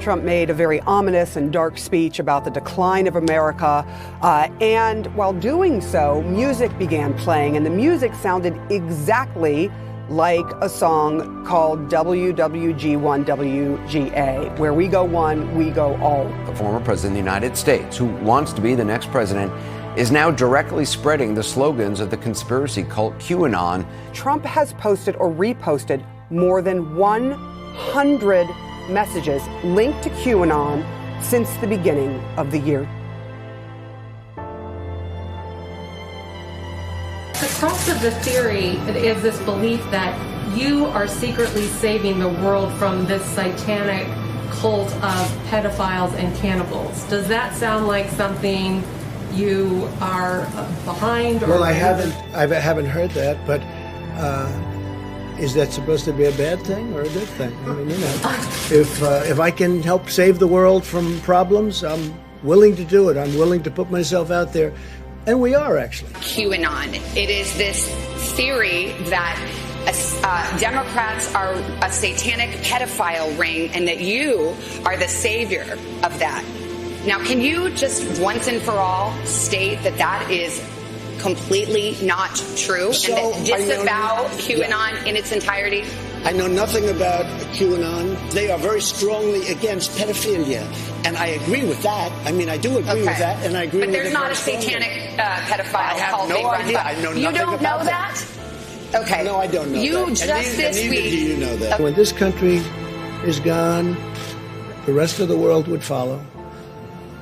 Trump made a very ominous and dark speech about the decline of America. And while doing so, music began playing, and the music sounded exactly like a song called WWG1WGA, where we go one, we go all. The former president of the United States, who wants to be the next president, is now directly spreading the slogans of the conspiracy cult QAnon. Trump has posted or reposted more than 100 messages linked to QAnon since the beginning of the year. The crux of the theory is this belief that you are secretly saving the world from this satanic cult of pedophiles and cannibals. Does that sound like something you are behind? Or well, I haven't heard that, but is that supposed to be a bad thing or a good thing? I mean, you know, if I can help save the world from problems, I'm willing to do it. I'm willing to put myself out there. And we are, actually. QAnon. It is this theory that Democrats are a satanic pedophile ring and that you are the savior of that. Now, can you just once and for all state that that is completely not true and that disavow QAnon in its entirety? I know nothing about QAnon. They are very strongly against pedophilia. And I agree with that. I mean, I do agree with that, and I agree with it. But there's not a satanic pedophile cult being run by. I know nothing about that. You don't know that? Okay. No, I don't know that. You just this week. Do you know that? When this country is gone, the rest of the world would follow.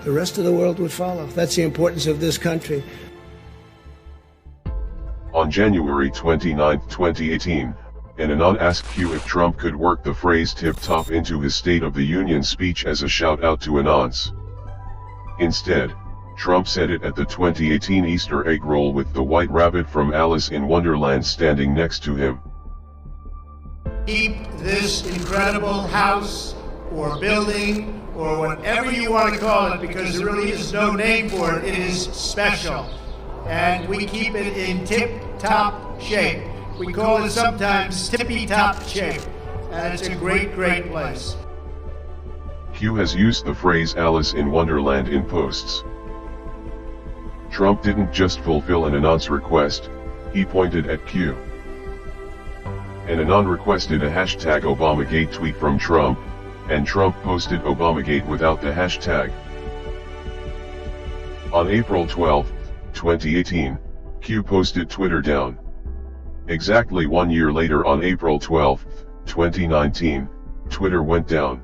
The rest of the world would follow. That's the importance of this country. On January 29, 2018, an Anon asked Q if Trump could work the phrase tip-top into his State of the Union speech as a shout-out to Anons. Instead, Trump said it at the 2018 Easter egg roll with the White Rabbit from Alice in Wonderland standing next to him. Keep this incredible house or building or whatever you want to call it, because there really is no name for it. It is special. And we keep it in tip-top shape. We call it sometimes tippy-top shape. And it's a great, great place. Q has used the phrase Alice in Wonderland in posts. Trump didn't just fulfill an Anon's request, he pointed at Q. An Anon requested a hashtag Obamagate tweet from Trump, and Trump posted Obamagate without the hashtag. On April 12, 2018, Q posted Twitter down. Exactly 1 year later, on April 12, 2019, Twitter went down.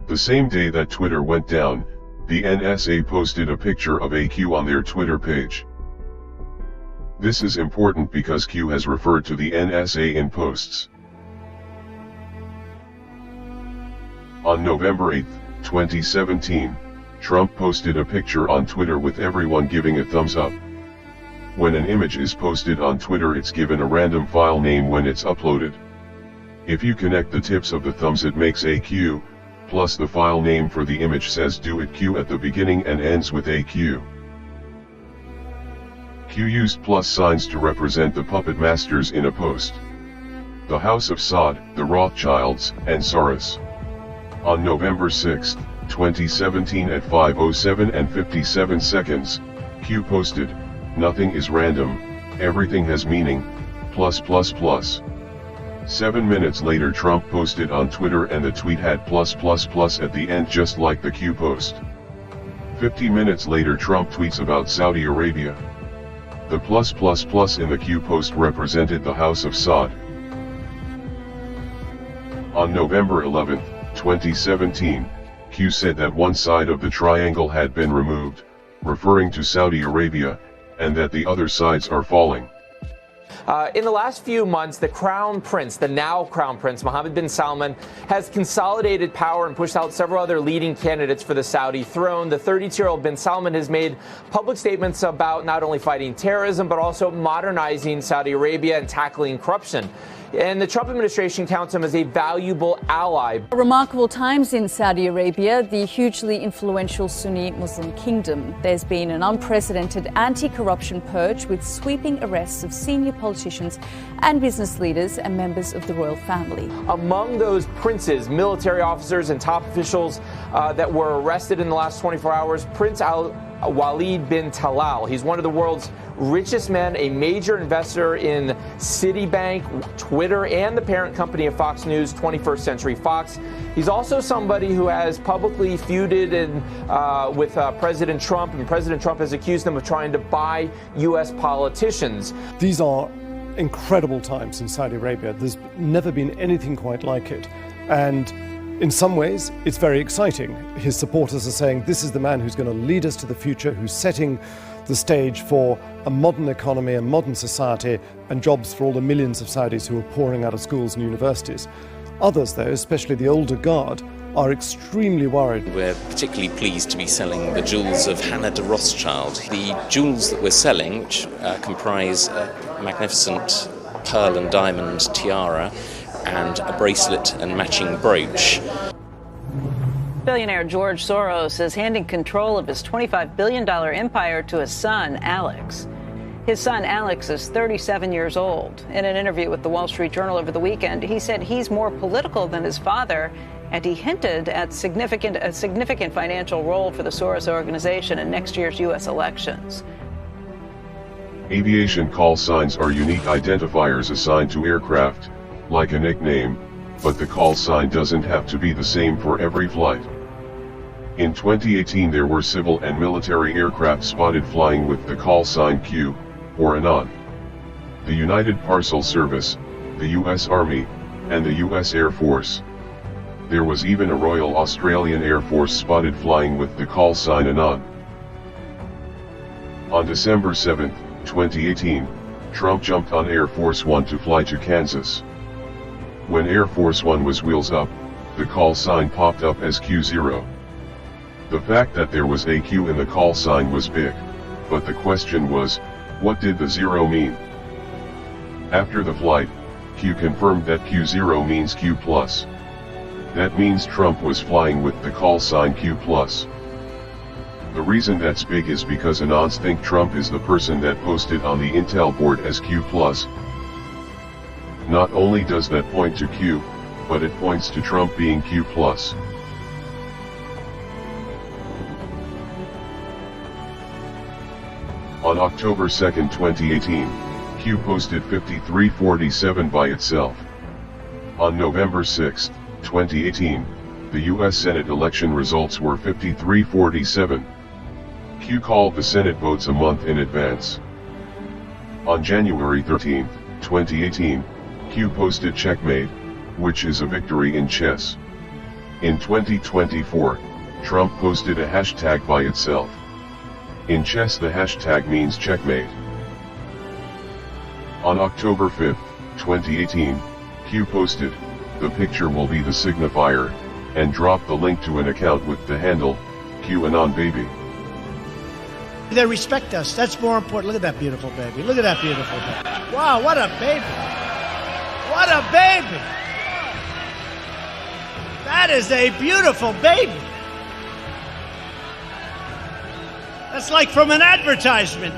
The same day that Twitter went down, the NSA posted a picture of a Q on their Twitter page. This is important because Q has referred to the NSA in posts. On November 8, 2017, Trump posted a picture on Twitter with everyone giving a thumbs up. When an image is posted on Twitter, it's given a random file name when it's uploaded. If you connect the tips of the thumbs, it makes a Q, plus the file name for the image says do it Q at the beginning and ends with a Q. Q used plus signs to represent the puppet masters in a post. The House of Saud, the Rothschilds, and Soros. On November 6, 2017 at 5:07 and 57 seconds, Q posted, "Nothing is random, everything has meaning, plus plus plus." 7 minutes later, Trump posted on Twitter and the tweet had plus plus plus at the end, just like the Q post. 50 minutes later, Trump tweets about Saudi Arabia. The plus plus plus in the Q post represented the House of Saud. On November 11, 2017, Q said that one side of the triangle had been removed, referring to Saudi Arabia, and that the other sides are falling. In the last few months, the Crown Prince, the now Crown Prince, Mohammed bin Salman, has consolidated power and pushed out several other leading candidates for the Saudi throne. The 32-year-old bin Salman has made public statements about not only fighting terrorism, but also modernizing Saudi Arabia and tackling corruption. and the Trump administration counts him as a valuable ally. Remarkable times in Saudi Arabia, the hugely influential Sunni Muslim kingdom. There's been an unprecedented anti-corruption purge with sweeping arrests of senior politicians and business leaders and members of the royal family. Among those princes, military officers, and top officials that were arrested in the last 24 hours, Prince Walid bin Talal. He's one of the world's richest men, a major investor in Citibank, Twitter, and the parent company of Fox News, 21st Century Fox. He's also somebody who has publicly feuded with President Trump, and President Trump has accused him of trying to buy U.S. politicians. These are incredible times in Saudi Arabia. There's never been anything quite like it. And in some ways, it's very exciting. His supporters are saying this is the man who's going to lead us to the future, who's setting the stage for a modern economy, a modern society, and jobs for all the millions of Saudis who are pouring out of schools and universities. Others, though, especially the older guard, are extremely worried. We're particularly pleased to be selling the jewels of Hannah de Rothschild. The jewels that we're selling, which comprise a magnificent pearl and diamond tiara, and a bracelet and matching brooch. Billionaire George Soros is handing control of his $25 billion empire to his son, Alex. His son, Alex, is 37 years old. In an interview with the Wall Street Journal over the weekend, he said he's more political than his father, and he hinted at a significant financial role for the Soros organization in next year's U.S. elections. Aviation call signs are unique identifiers assigned to aircraft, like a nickname, but the call sign doesn't have to be the same for every flight. In 2018 there were civil and military aircraft spotted flying with the call sign Q, or Anon. The United Parcel Service, the US Army, and the US Air Force. There was even a Royal Australian Air Force spotted flying with the call sign Anon. On December 7, 2018, Trump jumped on Air Force One to fly to Kansas. When Air Force One was wheels up, the call sign popped up as Q0. The fact that there was a Q in the call sign was big, but the question was, what did the zero mean? After the flight, Q confirmed that Q0 means Q+. That means Trump was flying with the call sign Q+. The reason that's big is because Anons think Trump is the person that posted on the Intel board as Q+. Not only does that point to Q, but it points to Trump being Q+. On October 2, 2018, Q posted 5347 by itself. On November 6, 2018, the U.S. Senate election results were 5347. Q called the Senate votes a month in advance. On January 13, 2018, Q posted checkmate, which is a victory in chess. In 2024, Trump posted a hashtag by itself. In chess the hashtag means checkmate. On October 5, 2018, Q posted, "The picture will be the signifier," and dropped the link to an account with the handle, QAnon baby. They respect us. That's more important. Look at that beautiful baby. Look at that beautiful baby. Wow, what a baby. What a baby! That is a beautiful baby. That's like from an advertisement.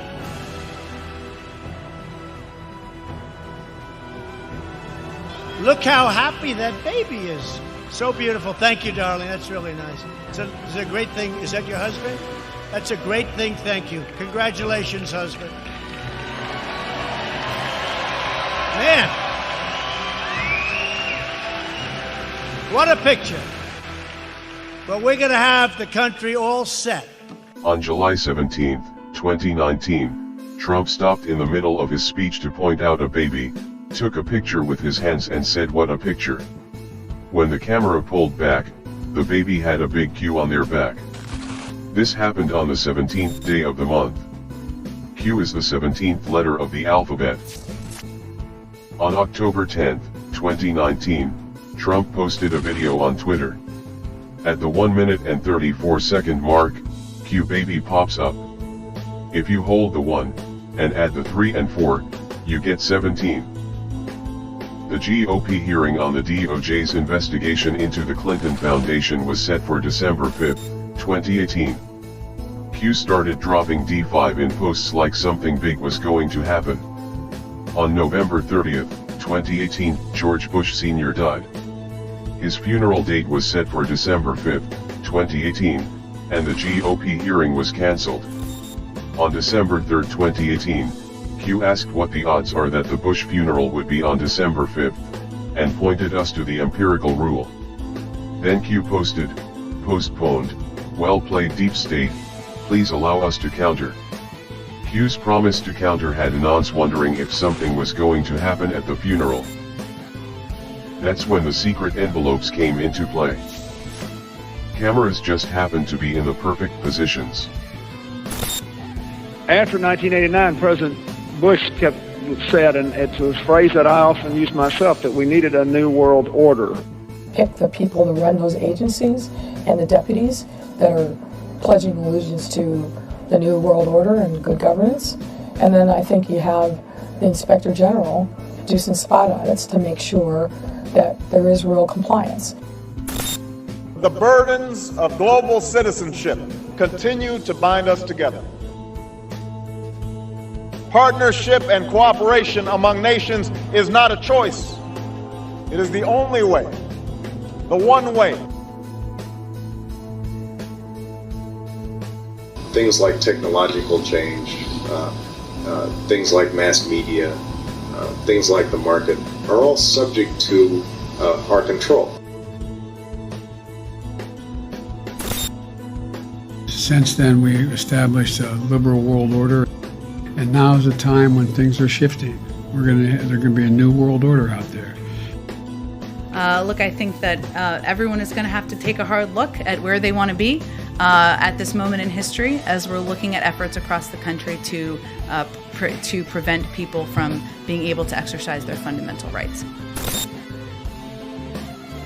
Look how happy that baby is. So beautiful. Thank you, darling. That's really nice. It's a great thing. Is that your husband? That's a great thing. Thank you. Congratulations, husband. Man. What a picture. But we're going to have the country all set. On July 17, 2019, Trump stopped in the middle of his speech to point out a baby, took a picture with his hands and said, "What a picture." When the camera pulled back, the baby had a big Q on their back. This happened on the 17th day of the month. Q is the 17th letter of the alphabet. On October 10, 2019, Trump posted a video on Twitter. At the 1 minute and 34 second mark, Q baby pops up. If you hold the 1, and add the 3 and 4, you get 17. The GOP hearing on the DOJ's investigation into the Clinton Foundation was set for December 5, 2018. Q started dropping D5 in posts like something big was going to happen. On November 30, 2018, George Bush Sr. died. His funeral date was set for December 5, 2018, and the GOP hearing was cancelled. On December 3, 2018, Q asked what the odds are that the Bush funeral would be on December 5th, and pointed us to the empirical rule. Then Q posted, "Postponed, well played deep state, please allow us to counter." Q's promise to counter had Anons wondering if something was going to happen at the funeral. That's when the secret envelopes came into play. Cameras just happened to be in the perfect positions. After 1989, President Bush said, and it's a phrase that I often use myself, that we needed a new world order. Pick the people to run those agencies and the deputies that are pledging allegiance to the new world order and good governance. And then I think you have the Inspector General do some spot audits to make sure that there is real compliance. The burdens of global citizenship continue to bind us together. Partnership and cooperation among nations is not a choice. It is the only way, the one way. Things like technological change, things like mass media, things like the market are all subject to our control. Since then, we established a liberal world order. And now is the time when things are shifting. There's going to be a new world order out there. Look, I think that everyone is going to have to take a hard look at where they want to be at this moment in history, as we're looking at efforts across the country to prevent people from being able to exercise their fundamental rights.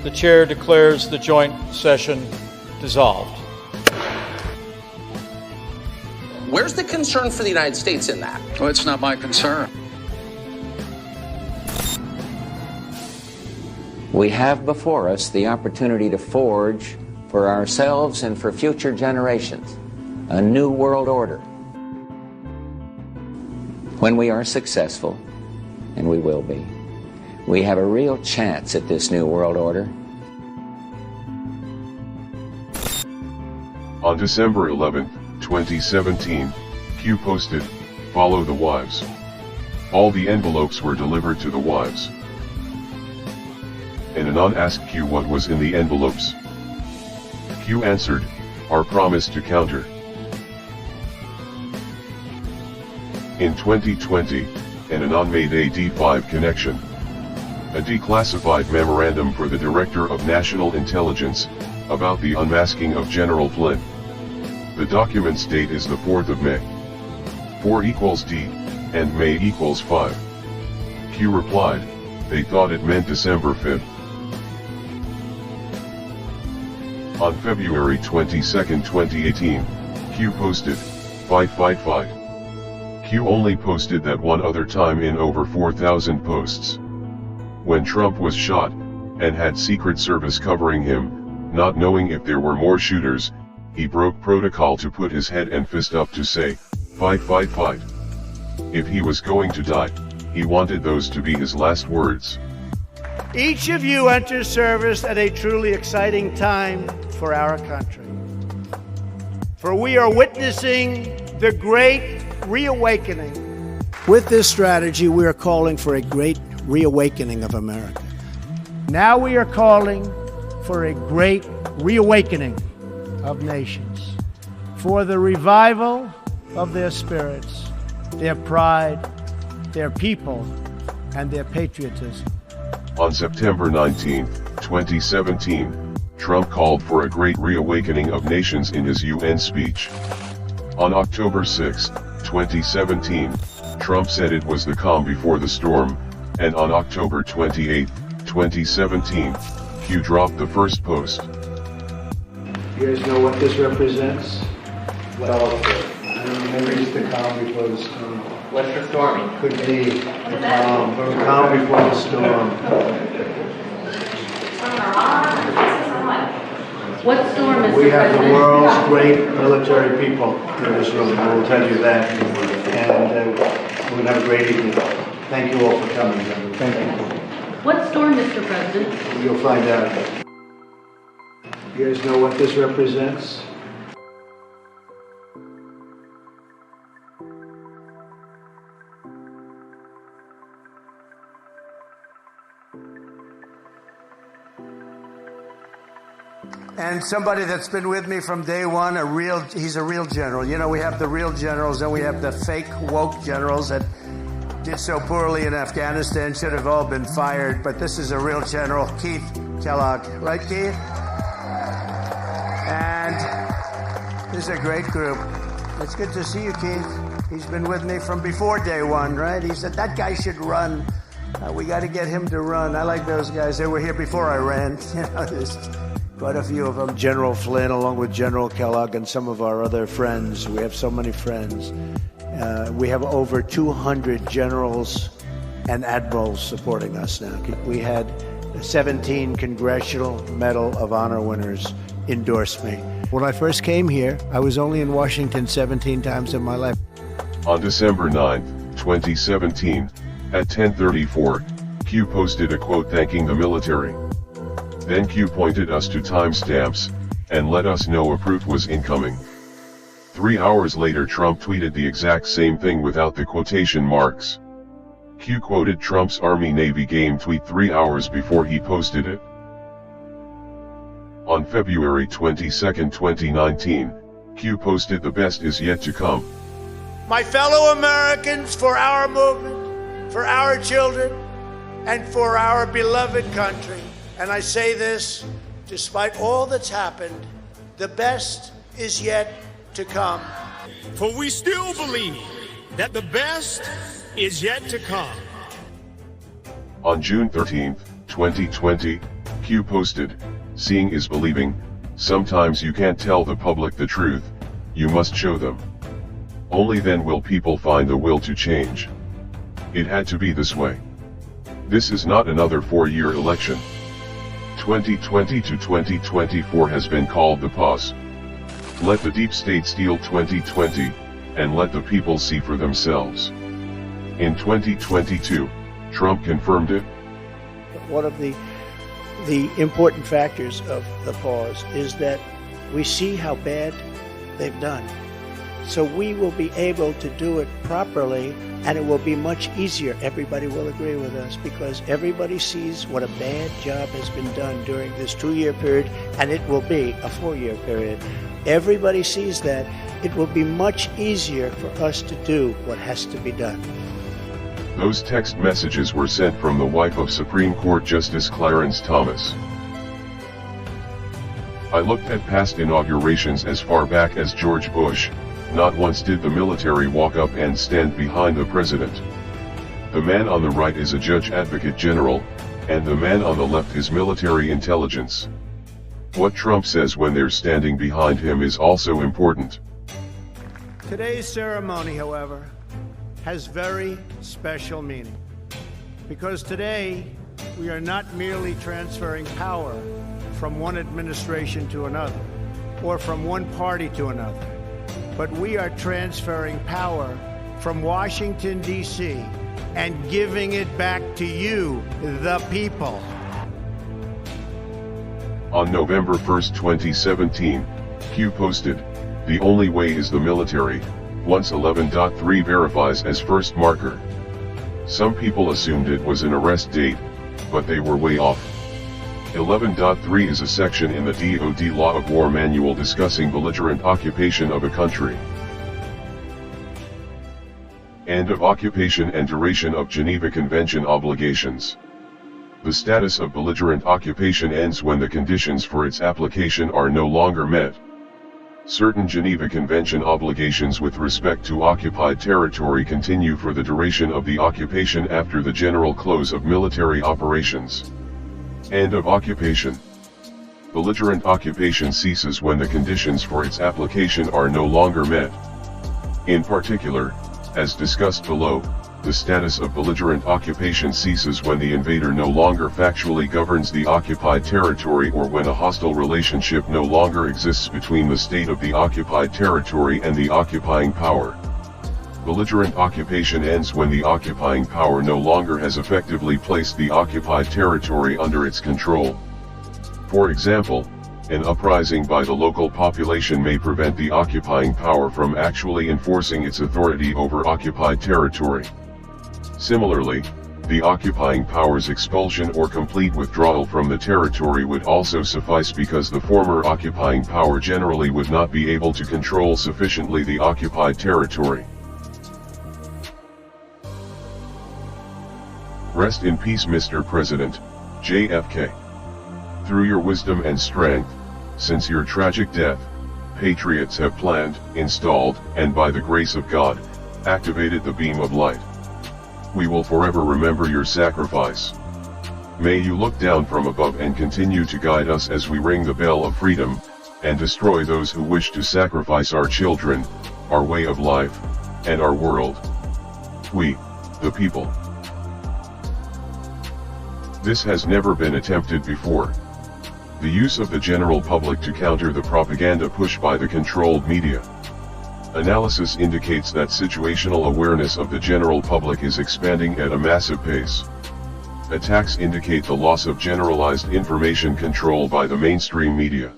The chair declares the joint session dissolved. Where's the concern for the United States in that? Well, it's not my concern. We have before us the opportunity to forge for ourselves and for future generations a new world order. When we are successful, and we will be, we have a real chance at this new world order. On December 11, 2017, Q posted, "Follow the wives." All the envelopes were delivered to the wives. And Anon asked Q what was in the envelopes. Q answered, "Our promise to counter." In 2020, Anon made a D5 connection. A declassified memorandum for the Director of National Intelligence, about the unmasking of General Flynn. The document's date is the 4th of May. 4 equals D, and May equals 5. Q replied, they thought it meant December 5th. On February 22, 2018, Q posted, "Fight, fight, fight." Q only posted that one other time in over 4,000 posts. When Trump was shot, and had Secret Service covering him, not knowing if there were more shooters, he broke protocol to put his head and fist up to say, "Fight, fight, fight." If he was going to die, he wanted those to be his last words. Each of you enters service at a truly exciting time for our country. For we are witnessing the great reawakening. With this strategy, we are calling for a great reawakening of America. Now we are calling for a great reawakening of nations, for the revival of their spirits, their pride, their people, and their patriotism. On September 19, 2017, Trump called for a great reawakening of nations in his UN speech. On October 6, 2017, Trump said it was the calm before the storm, and on October 28, 2017, Q dropped the first post. You guys know what this represents? Well, maybe it's the calm before the storm. What's the stormy? Could be calm before the storm. What storm, Mr. We have the President? world's great military people in this room. I will tell you that. And we're going to have a great evening. Thank you all for coming. Thank you. What storm, Mr. President? You'll find out. You guys know what this represents? And somebody that's been with me from day one, he's a real general. You know, we have the real generals, and we have the fake woke generals that did so poorly in Afghanistan, should have all been fired. But this is a real general, Keith Kellogg. Right, Keith? And this is a great group. It's good to see you, Keith. He's been with me from before day one, right? He said, that guy should run. We got to get him to run. I like those guys. They were here before I ran. You know, there's quite a few of them. General Flynn, along with General Kellogg and some of our other friends. We have so many friends. We have over 200 generals and admirals supporting us now. We had 17 Congressional Medal of Honor winners endorse me. When I first came here, I was only in Washington 17 times in my life. On December 9, 2017, at 10:34, Q posted a quote thanking the military. Then Q pointed us to timestamps, and let us know a proof was incoming. 3 hours later Trump tweeted the exact same thing without the quotation marks. Q quoted Trump's Army-Navy game tweet 3 hours before he posted it. On February 22, 2019, Q posted the best is yet to come. My fellow Americans, for our movement, for our children, and for our beloved country. And I say this, despite all that's happened, the best is yet to come. For we still believe that the best is yet to come. On June 13, 2020, Q posted, "Seeing is believing. Sometimes you can't tell the public the truth, you must show them. Only then will people find the will to change. It had to be this way. This is not another 4-year election. 2020 to 2024 has been called the pause. Let the deep state steal 2020, and let the people see for themselves." In 2022, Trump confirmed it. One of the important factors of the pause is that we see how bad they've done. So we will be able to do it properly, and it will be much easier. Everybody will agree with us because everybody sees what a bad job has been done during this 2-year period, and it will be a 4-year period. Everybody sees that. It will be much easier for us to do what has to be done. Those text messages were sent from the wife of Supreme Court Justice Clarence Thomas. I looked at past inaugurations as far back as George Bush. Not once did the military walk up and stand behind the president. The man on the right is a judge advocate general, and the man on the left is military intelligence. What Trump says when they're standing behind him is also important. Today's ceremony, however, has very special meaning. Because today, we are not merely transferring power from one administration to another, or from one party to another, but we are transferring power from Washington, D.C., and giving it back to you, the people. On November 1, 2017, Q posted, "The only way is the military, once 11.3 verifies as first marker." Some people assumed it was an arrest date, but they were way off. 11.3 is a section in the DoD Law of War Manual discussing belligerent occupation of a country. End of occupation and duration of Geneva Convention obligations. The status of belligerent occupation ends when the conditions for its application are no longer met. Certain Geneva Convention obligations with respect to occupied territory continue for the duration of the occupation after the general close of military operations. End of occupation. Belligerent occupation ceases when the conditions for its application are no longer met. In particular, As discussed below, the status of belligerent occupation ceases when the invader no longer factually governs the occupied territory or when a hostile relationship no longer exists between the state of the occupied territory and the occupying power. Belligerent occupation ends when the occupying power no longer has effectively placed the occupied territory under its control. For example, an uprising by the local population may prevent the occupying power from actually enforcing its authority over occupied territory. Similarly, the occupying power's expulsion or complete withdrawal from the territory would also suffice because the former occupying power generally would not be able to control sufficiently the occupied territory. Rest in peace, Mr. President, JFK. Through your wisdom and strength, since your tragic death, patriots have planned, installed, and by the grace of God, activated the beam of light. We will forever remember your sacrifice. May you look down from above and continue to guide us as we ring the bell of freedom, and destroy those who wish to sacrifice our children, our way of life, and our world. We, the people. This has never been attempted before. The use of the general public to counter the propaganda pushed by the controlled media. Analysis indicates that situational awareness of the general public is expanding at a massive pace. Attacks indicate the loss of generalized information control by the mainstream media,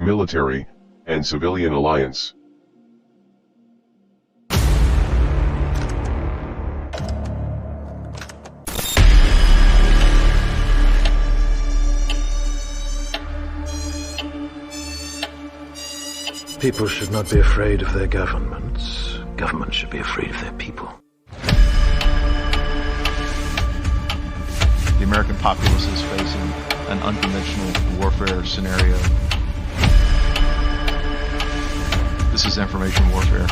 military, and civilian alliance. People should not be afraid of their governments. Governments should be afraid of their people. The American populace is facing an unconventional warfare scenario. This is information warfare.